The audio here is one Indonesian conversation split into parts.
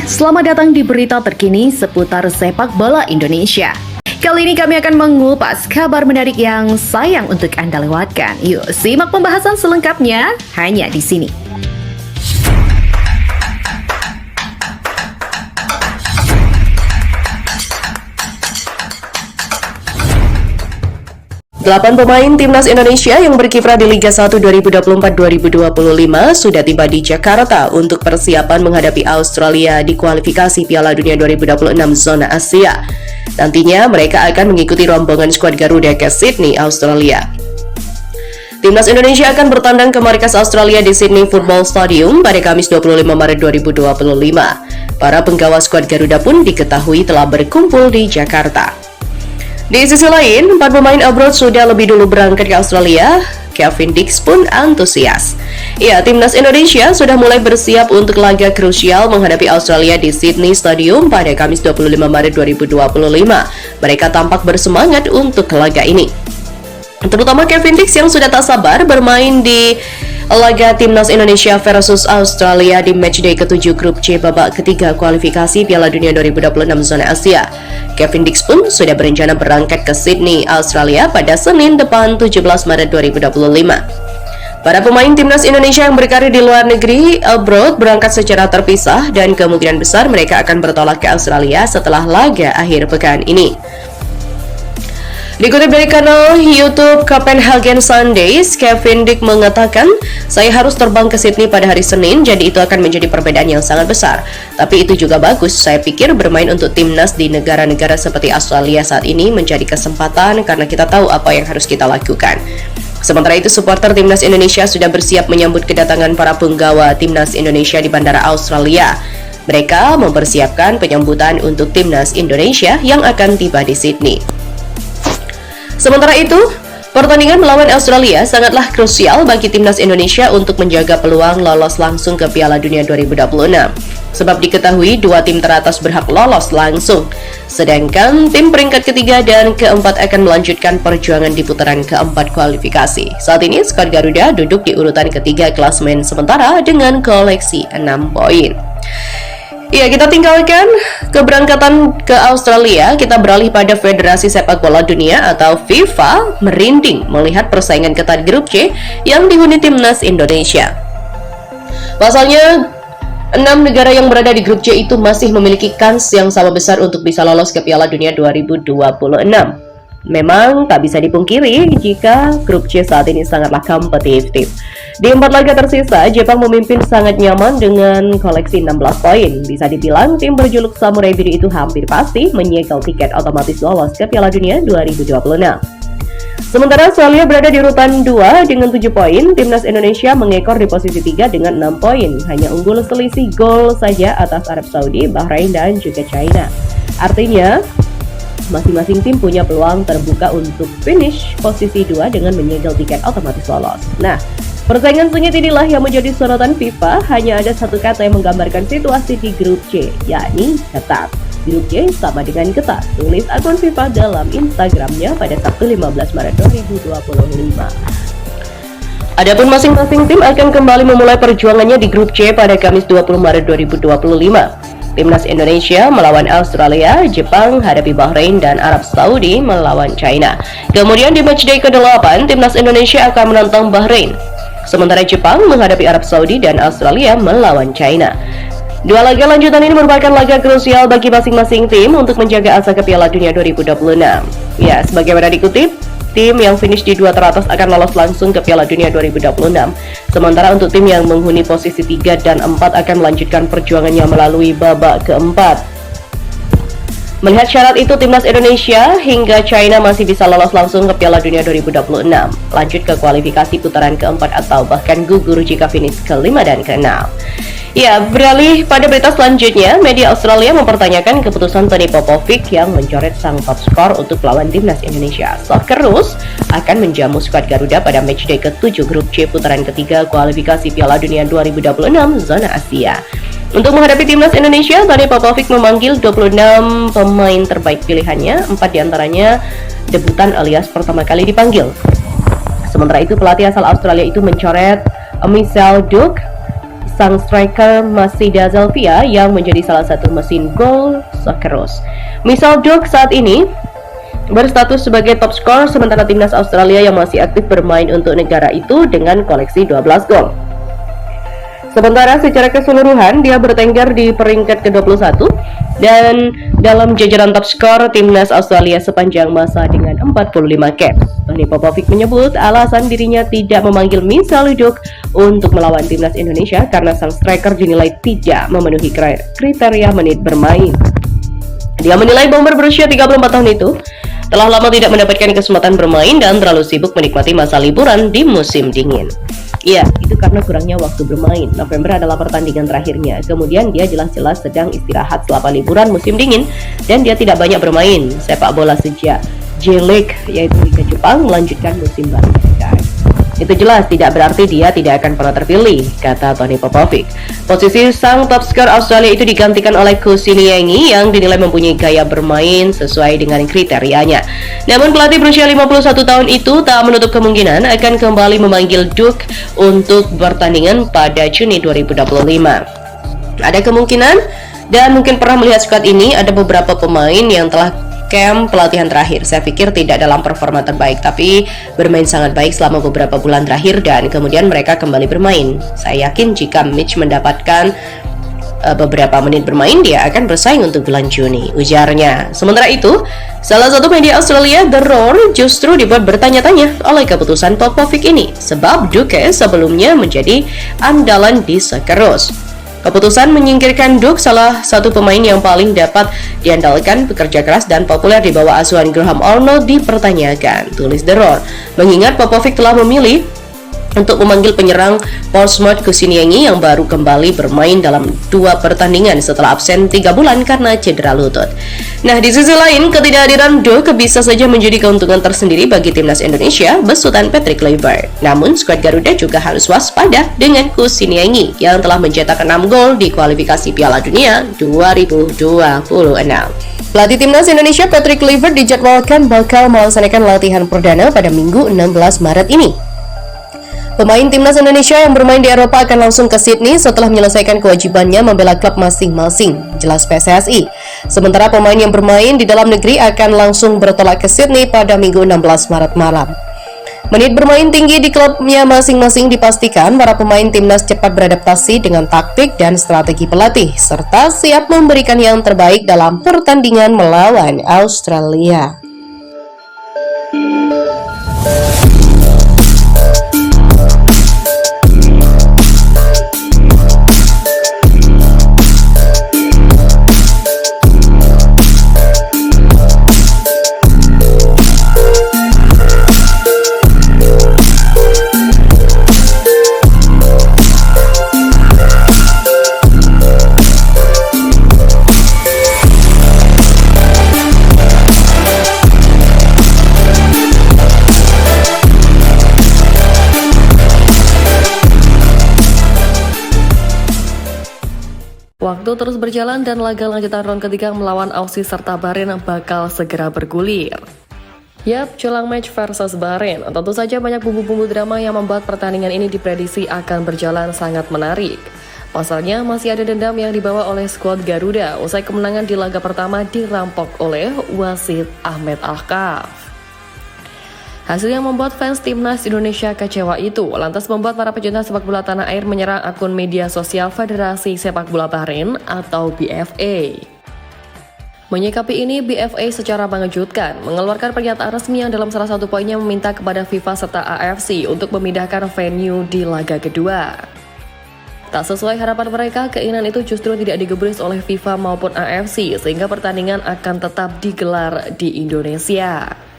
Selamat datang di berita terkini seputar sepak bola Indonesia. Kali ini kami akan mengupas kabar menarik yang sayang untuk Anda lewatkan. Yuk, simak pembahasan selengkapnya hanya di sini. Delapan pemain Timnas Indonesia yang berkiprah di Liga 1 2024-2025 sudah tiba di Jakarta untuk persiapan menghadapi Australia di kualifikasi Piala Dunia 2026 zona Asia. Nantinya mereka akan mengikuti rombongan skuad Garuda ke Sydney, Australia. Timnas Indonesia akan bertandang ke markas Australia di Sydney Football Stadium pada Kamis 25 Maret 2025. Para penggawa skuad Garuda pun diketahui telah berkumpul di Jakarta. Di sisi lain, 4 pemain abroad sudah lebih dulu berangkat ke Australia. Kevin Dix pun antusias. Ya, Timnas Indonesia sudah mulai bersiap untuk laga krusial menghadapi Australia di Sydney Stadium pada Kamis 25 Maret 2025. Mereka tampak bersemangat untuk laga ini. Terutama Kevin Dix yang sudah tak sabar bermain di laga Timnas Indonesia versus Australia di matchday ke-7 grup C babak ketiga kualifikasi Piala Dunia 2026 zona Asia. Kevin Dix pun sudah berencana berangkat ke Sydney, Australia pada Senin depan 17 Maret 2025. Para pemain Timnas Indonesia yang berkarir di luar negeri abroad berangkat secara terpisah dan kemungkinan besar mereka akan bertolak ke Australia setelah laga akhir pekan ini. Dikutip dari kanal YouTube Copenhagen Sundays, Kevin Dix mengatakan, "Saya harus terbang ke Sydney pada hari Senin, jadi itu akan menjadi perbedaan yang sangat besar. Tapi itu juga bagus, saya pikir bermain untuk timnas di negara-negara seperti Australia saat ini menjadi kesempatan karena kita tahu apa yang harus kita lakukan." Sementara itu, supporter Timnas Indonesia sudah bersiap menyambut kedatangan para penggawa Timnas Indonesia di Bandara Australia. Mereka mempersiapkan penyambutan untuk Timnas Indonesia yang akan tiba di Sydney. Sementara itu, pertandingan melawan Australia sangatlah krusial bagi Timnas Indonesia untuk menjaga peluang lolos langsung ke Piala Dunia 2026. Sebab diketahui dua tim teratas berhak lolos langsung, sedangkan tim peringkat ketiga dan keempat akan melanjutkan perjuangan di putaran keempat kualifikasi. Saat ini, skuad Garuda duduk di urutan ketiga klasemen sementara dengan koleksi 6 poin. Ya, kita tinggalkan keberangkatan ke Australia, kita beralih pada Federasi Sepak Bola Dunia atau FIFA merinding melihat persaingan ketat grup C yang dihuni Timnas Indonesia. Pasalnya, 6 negara yang berada di grup C itu masih memiliki kans yang sama besar untuk bisa lolos ke Piala Dunia 2026. Memang tak bisa dipungkiri jika grup C saat ini sangatlah kompetitif. Di 4 laga tersisa, Jepang memimpin sangat nyaman dengan koleksi 16 poin. Bisa dibilang tim berjuluk Samurai Biru itu hampir pasti menyegel tiket otomatis lolos ke Piala Dunia 2026. Sementara Australia berada di urutan 2 dengan 7 poin, Timnas Indonesia mengekor di posisi 3 dengan 6 poin. Hanya unggul selisih gol saja atas Arab Saudi, Bahrain, dan juga China. Artinya, masing-masing tim punya peluang terbuka untuk finish posisi 2 dengan menyegel tiket otomatis lolos. Nah, persaingan sengit inilah yang menjadi sorotan FIFA. Hanya ada satu kata yang menggambarkan situasi di grup C, yakni ketat. Grup C sama dengan ketat, tulis akun FIFA dalam Instagramnya pada Sabtu 15 Maret 2025. Adapun masing-masing tim akan kembali memulai perjuangannya di grup C pada Kamis 20 Maret 2025. Timnas Indonesia melawan Australia, Jepang hadapi Bahrain, dan Arab Saudi melawan China. Kemudian di matchday ke-8, Timnas Indonesia akan menantang Bahrain. Sementara Jepang menghadapi Arab Saudi dan Australia melawan China. Dua laga lanjutan ini merupakan laga krusial bagi masing-masing tim untuk menjaga asa ke Piala Dunia 2026. Ya, sebagaimana dikutip, tim yang finish di 2 teratas akan lolos langsung ke Piala Dunia 2026. Sementara untuk tim yang menghuni posisi 3 dan 4 akan melanjutkan perjuangannya melalui babak keempat. Melihat syarat itu, Timnas Indonesia hingga China masih bisa lolos langsung ke Piala Dunia 2026. Lanjut ke kualifikasi putaran keempat atau bahkan gugur jika finish ke-5 dan ke-6. Ya, beralih pada berita selanjutnya, media Australia mempertanyakan keputusan Tony Popovic yang mencoret sang top skor untuk melawan Timnas Indonesia. Socceroos akan menjamu skuad Garuda pada matchday ke-7 grup C putaran ketiga kualifikasi Piala Dunia 2026 zona Asia. Untuk menghadapi Timnas Indonesia, Tony Popovic memanggil 26 pemain terbaik pilihannya, 4 diantaranya debutan alias pertama kali dipanggil. Sementara itu, pelatih asal Australia itu mencoret Michelle Duke, sang striker Masida Zalvia yang menjadi salah satu mesin gol Socceroos. Misal Duk saat ini berstatus sebagai top skor, sementara timnas Australia yang masih aktif bermain untuk negara itu dengan koleksi 12 gol. Sementara secara keseluruhan dia bertengger di peringkat ke-21 dan dalam jajaran top skor timnas Australia sepanjang masa dengan 45 caps. Tony Popovic menyebut alasan dirinya tidak memanggil Misal Duk untuk melawan timnas Indonesia karena sang striker dinilai tidak memenuhi kriteria menit bermain. Dia menilai bomber berusia 34 tahun itu telah lama tidak mendapatkan kesempatan bermain dan terlalu sibuk menikmati masa liburan di musim dingin. Iya, itu karena kurangnya waktu bermain. November adalah pertandingan terakhirnya. Kemudian dia jelas-jelas sedang istirahat selama liburan musim dingin dan dia tidak banyak bermain sepak bola sejak J-League, yaitu Liga Jepang, melanjutkan musim baru. Itu jelas tidak berarti dia tidak akan pernah terpilih, kata Tony Popovic. Posisi sang top skor Australia itu digantikan oleh Koscielny yang dinilai mempunyai gaya bermain sesuai dengan kriterianya. Namun pelatih berusia 51 tahun itu tak menutup kemungkinan akan kembali memanggil Duk untuk pertandingan pada Juni 2025. Ada kemungkinan dan mungkin pernah melihat skuad ini ada beberapa pemain yang telah camp pelatihan terakhir. Saya pikir tidak dalam performa terbaik, tapi bermain sangat baik selama beberapa bulan terakhir dan kemudian mereka kembali bermain. Saya yakin jika Mitch mendapatkan beberapa menit bermain, dia akan bersaing untuk bulan Juni, ujarnya. Sementara itu, salah satu media Australia, The Roar, justru dibuat bertanya-tanya oleh keputusan Popovic ini, sebab Duke sebelumnya menjadi andalan di Socceroos. Keputusan menyingkirkan Duk, salah satu pemain yang paling dapat diandalkan, bekerja keras dan populer di bawah asuhan Graham Arnold, dipertanyakan, tulis The Roar. Mengingat Popovic telah memilih untuk memanggil penyerang Portsmouth Koscielny yang baru kembali bermain dalam 2 pertandingan setelah absen 3 bulan karena cedera lutut. Nah, di sisi lain, ketidakhadiran Duk bisa saja menjadi keuntungan tersendiri bagi timnas Indonesia besutan Patrick Kluivert. Namun, skuad Garuda juga harus waspada dengan Koscielny yang telah mencetak 6 gol di kualifikasi Piala Dunia 2026. Pelatih timnas Indonesia Patrick Kluivert dijadwalkan bakal melaksanakan latihan perdana pada Minggu 16 Maret ini. Pemain timnas Indonesia yang bermain di Eropa akan langsung ke Sydney setelah menyelesaikan kewajibannya membela klub masing-masing, jelas PSSI. Sementara pemain yang bermain di dalam negeri akan langsung bertolak ke Sydney pada Minggu 16 Maret malam. Menit bermain tinggi di klubnya masing-masing dipastikan para pemain timnas cepat beradaptasi dengan taktik dan strategi pelatih, serta siap memberikan yang terbaik dalam pertandingan melawan Australia. Waktu terus berjalan dan laga lanjutan round ketiga melawan Aussie serta Bahrain bakal segera bergulir. Yap, jelang match versus Bahrain, tentu saja banyak bumbu-bumbu drama yang membuat pertandingan ini diprediksi akan berjalan sangat menarik. Pasalnya masih ada dendam yang dibawa oleh skuad Garuda usai kemenangan di laga pertama dirampok oleh wasit Ahmed Ahkaf. Hasil yang membuat fans timnas Indonesia kecewa itu lantas membuat para pecinta sepak bola tanah air menyerang akun media sosial Federasi Sepak Bola Bahrain atau BFA. Menyikapi ini, BFA secara mengejutkan mengeluarkan pernyataan resmi yang dalam salah satu poinnya meminta kepada FIFA serta AFC untuk memindahkan venue di laga kedua. Tak sesuai harapan mereka, keinginan itu justru tidak digubris oleh FIFA maupun AFC sehingga pertandingan akan tetap digelar di Indonesia.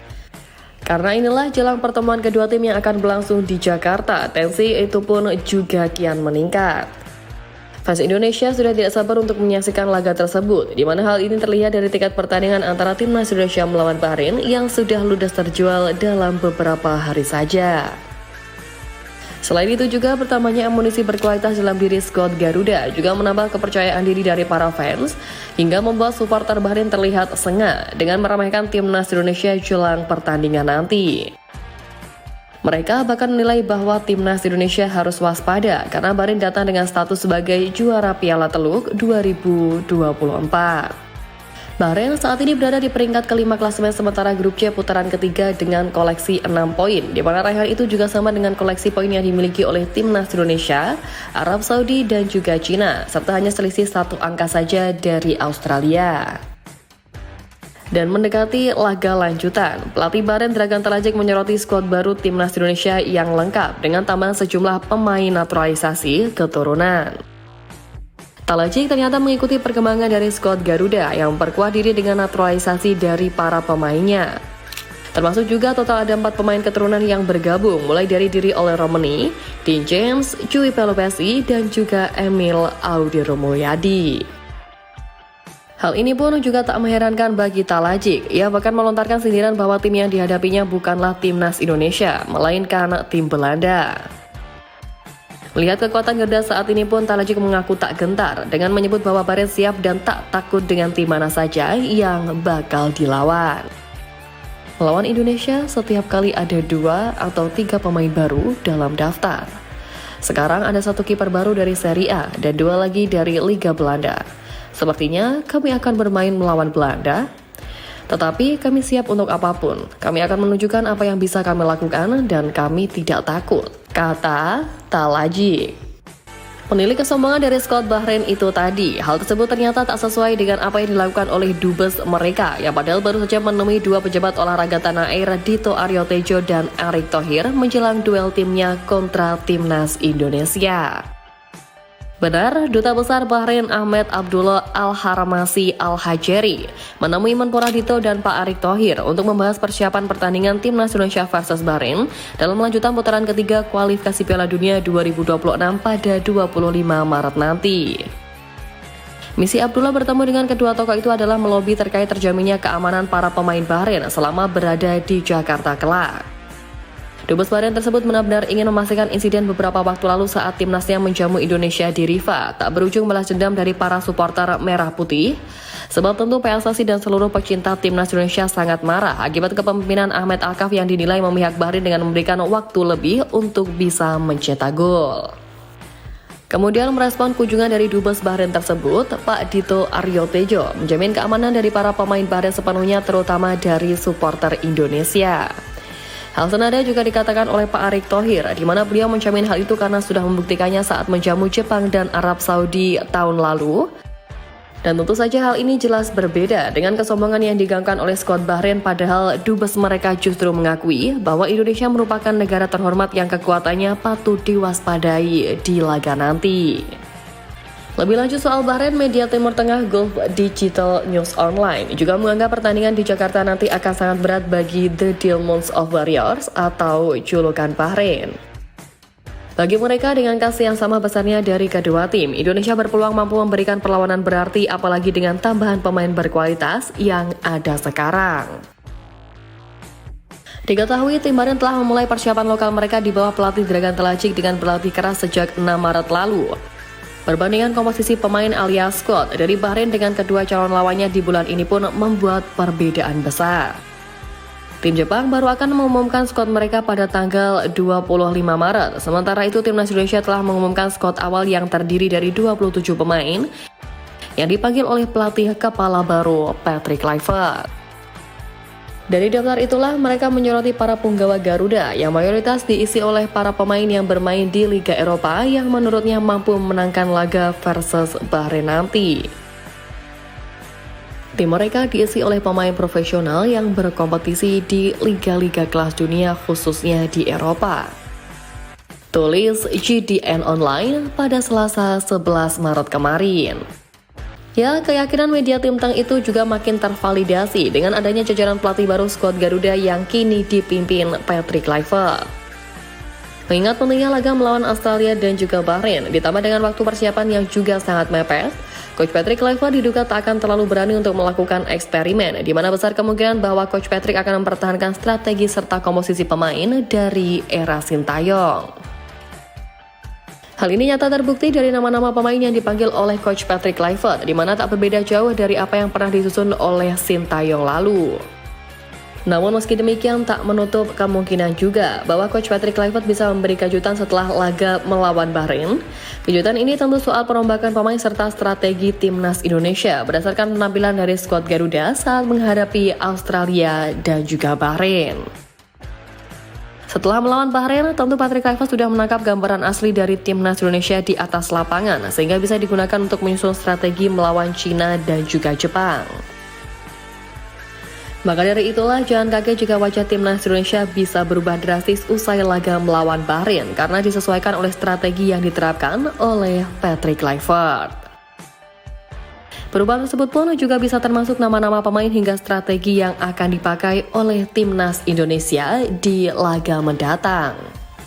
Karena inilah jelang pertemuan kedua tim yang akan berlangsung di Jakarta, tensi itu pun juga kian meningkat. Fans Indonesia sudah tidak sabar untuk menyaksikan laga tersebut, di mana hal ini terlihat dari tiket pertandingan antara timnas Indonesia melawan Bahrain yang sudah ludes terjual dalam beberapa hari saja. Selain itu juga bertambahnya amunisi berkualitas dalam diri skuad Garuda juga menambah kepercayaan diri dari para fans hingga membuat supporter Bahrain terlihat sengah dengan meramaikan timnas Indonesia jelang pertandingan nanti. Mereka bahkan menilai bahwa timnas Indonesia harus waspada karena Bahrain datang dengan status sebagai juara Piala Teluk 2024. Bahrain saat ini berada di peringkat kelima klasemen sementara grup C putaran ketiga dengan koleksi 6 poin, di mana raihan itu juga sama dengan koleksi poin yang dimiliki oleh timnas Indonesia, Arab Saudi, dan juga Cina, serta hanya selisih 1 angka saja dari Australia. Dan mendekati laga lanjutan, pelatih Bahrain Dragan Talajik menyoroti skuad baru timnas Indonesia yang lengkap dengan tambahan sejumlah pemain naturalisasi keturunan. Talajik ternyata mengikuti perkembangan dari skuad Garuda yang memperkuat diri dengan naturalisasi dari para pemainnya. Termasuk juga total ada 4 pemain keturunan yang bergabung, mulai dari diri oleh Romani, Dean James, Cui Pelopesi, dan juga Emil Audiromoyadi. Hal ini pun juga tak mengherankan bagi Talajik. Ia bahkan melontarkan sindiran bahwa tim yang dihadapinya bukanlah timnas Indonesia, melainkan tim Belanda. Melihat kekuatan Garuda saat ini pun Talajik mengaku tak gentar dengan menyebut bahwa Bahrain siap dan tak takut dengan tim mana saja yang bakal dilawan. Melawan Indonesia, setiap kali ada 2 atau 3 pemain baru dalam daftar. Sekarang ada 1 kiper baru dari Serie A dan 2 lagi dari Liga Belanda. Sepertinya kami akan bermain melawan Belanda, tetapi kami siap untuk apapun. Kami akan menunjukkan apa yang bisa kami lakukan dan kami tidak takut, kata Talajik. Penilik kesombongan dari skuad Bahrain itu tadi, hal tersebut ternyata tak sesuai dengan apa yang dilakukan oleh dubes mereka, yang padahal baru saja menemui 2 pejabat olahraga tanah air, Dito Aryo Tejo dan Erick Thohir, menjelang duel timnya kontra timnas Indonesia. Benar, Duta Besar Bahrain Ahmed Abdullah Al-Haramasi Al-Hajeri menemui Menpora Dito dan Pak Erick Thohir untuk membahas persiapan pertandingan timnas Indonesia versus Bahrain dalam lanjutan putaran ketiga kualifikasi Piala Dunia 2026 pada 25 Maret nanti. Misi Abdullah bertemu dengan kedua tokoh itu adalah melobi terkait terjaminnya keamanan para pemain Bahrain selama berada di Jakarta kelak. Dubes Bahrain tersebut benar-benar ingin memastikan insiden beberapa waktu lalu saat timnasnya menjamu Indonesia di Rifa tak berujung balas dendam dari para supporter merah putih. Sebab tentu PSSI dan seluruh pecinta timnas Indonesia sangat marah akibat kepemimpinan Ahmed Alkaf yang dinilai memihak Bahrain dengan memberikan waktu lebih untuk bisa mencetak gol. Kemudian merespon kunjungan dari Dubes Bahrain tersebut, Pak Dito Aryo Tejo menjamin keamanan dari para pemain Bahrain sepenuhnya terutama dari supporter Indonesia. Hal senada juga dikatakan oleh Pak Erick Thohir, di mana beliau menjamin hal itu karena sudah membuktikannya saat menjamu Jepang dan Arab Saudi tahun lalu. Dan tentu saja hal ini jelas berbeda dengan kesombongan yang digangkan oleh skuad Bahrain, padahal dubes mereka justru mengakui bahwa Indonesia merupakan negara terhormat yang kekuatannya patut diwaspadai di laga nanti. Lebih lanjut soal Bahrain, media Timur Tengah Gulf Digital News Online juga menganggap pertandingan di Jakarta nanti akan sangat berat bagi The Diamonds of Warriors atau julukan Bahrain. Bagi mereka dengan kasih yang sama besarnya dari kedua tim, Indonesia berpeluang mampu memberikan perlawanan berarti apalagi dengan tambahan pemain berkualitas yang ada sekarang. Diketahui tim Bahrain telah memulai persiapan lokal mereka di bawah pelatih Dragan Talajik dengan berlatih keras sejak 6 Maret lalu. Perbandingan komposisi pemain alias squad dari Bahrain dengan kedua calon lawannya di bulan ini pun membuat perbedaan besar. Tim Jepang baru akan mengumumkan skuad mereka pada tanggal 25 Maret. Sementara itu timnas Indonesia telah mengumumkan skuad awal yang terdiri dari 27 pemain yang dipanggil oleh pelatih kepala baru Patrick Kluivert. Dari daftar itulah mereka menyoroti para punggawa Garuda yang mayoritas diisi oleh para pemain yang bermain di Liga Eropa yang menurutnya mampu memenangkan laga versus Bahrain nanti. Tim mereka diisi oleh pemain profesional yang berkompetisi di liga-liga kelas dunia khususnya di Eropa. Tulis GDN Online pada Selasa 11 Maret kemarin. Ya, keyakinan media Tim Tang itu juga makin tervalidasi dengan adanya jajaran pelatih baru skuad Garuda yang kini dipimpin Patrick Kluivert. Mengingat pentingnya laga melawan Australia dan juga Bahrain, ditambah dengan waktu persiapan yang juga sangat mepet, Coach Patrick Kluivert diduga tak akan terlalu berani untuk melakukan eksperimen, di mana besar kemungkinan bahwa Coach Patrick akan mempertahankan strategi serta komposisi pemain dari era Sintayong. Hal ini nyata terbukti dari nama-nama pemain yang dipanggil oleh Coach Patrick Kluivert, di mana tak berbeda jauh dari apa yang pernah disusun oleh Sintayong lalu. Namun meski demikian tak menutup kemungkinan juga bahwa Coach Patrick Kluivert bisa memberi kejutan setelah laga melawan Bahrain. Kejutan ini tentu soal perombakan pemain serta strategi timnas Indonesia berdasarkan penampilan dari skuad Garuda saat menghadapi Australia dan juga Bahrain. Setelah melawan Bahrain, tentu Patrick Kluivert sudah menangkap gambaran asli dari timnas Indonesia di atas lapangan sehingga bisa digunakan untuk menyusun strategi melawan Cina dan juga Jepang. Maka dari itulah jangan kaget jika wajah timnas Indonesia bisa berubah drastis usai laga melawan Bahrain karena disesuaikan oleh strategi yang diterapkan oleh Patrick Kluivert. Perubahan tersebut pun juga bisa termasuk nama-nama pemain hingga strategi yang akan dipakai oleh timnas Indonesia di laga mendatang.